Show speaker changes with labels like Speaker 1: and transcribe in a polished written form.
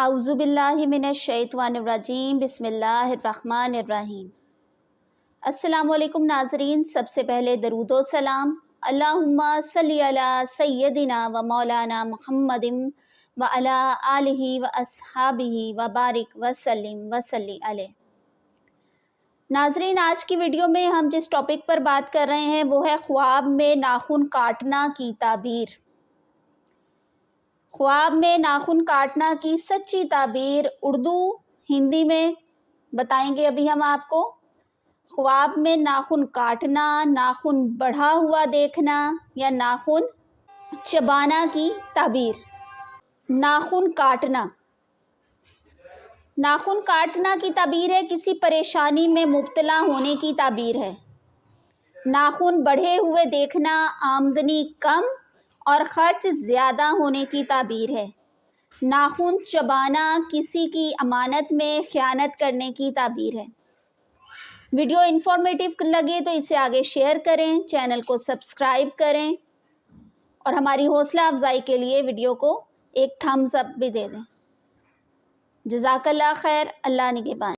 Speaker 1: अऊज़ु बिल्लाहि मिनश्शैतानिर्रजीम बिस्मिल्लाहिर्रहमानिर्रहीम। अस्सलामु अलैकुम नाज़रीन, सबसे पहले दरूदो सलाम अल्लाहुम्मा सल्ली अला सय्यदिना व मौलाना मुहम्मदिन व अला आलिहि व अस्हाबिहि व बारिक व सल्लिम व सल्ली अलैहि। नाज़रीन, आज की वीडियो में हम जिस टॉपिक पर बात कर रहे हैं वो है ख्वाब में नाखून काटना की ताबीर। ख्वाब में नाखून काटना की सच्ची ताबीर उर्दू हिंदी में बताएंगे अभी हम आपको। ख्वाब में नाखून काटना, नाखून बढ़ा हुआ देखना या नाखून चबाना की ताबीर। नाखून काटना, नाखून काटना की ताबीर है किसी परेशानी में मुब्तला होने की ताबीर है। नाखून बढ़े हुए देखना आमदनी कम और ख़र्च ज़्यादा होने की ताबीर है। नाखून चबाना किसी की अमानत में ख़यानत करने की ताबीर है। वीडियो इन्फॉर्मेटिव लगे तो इसे आगे शेयर करें, चैनल को सब्सक्राइब करें और हमारी हौसला अफजाई के लिए वीडियो को एक थम्स अप भी दे दें। जज़ाकल्लाह खैर, अल्लाह निगहबान।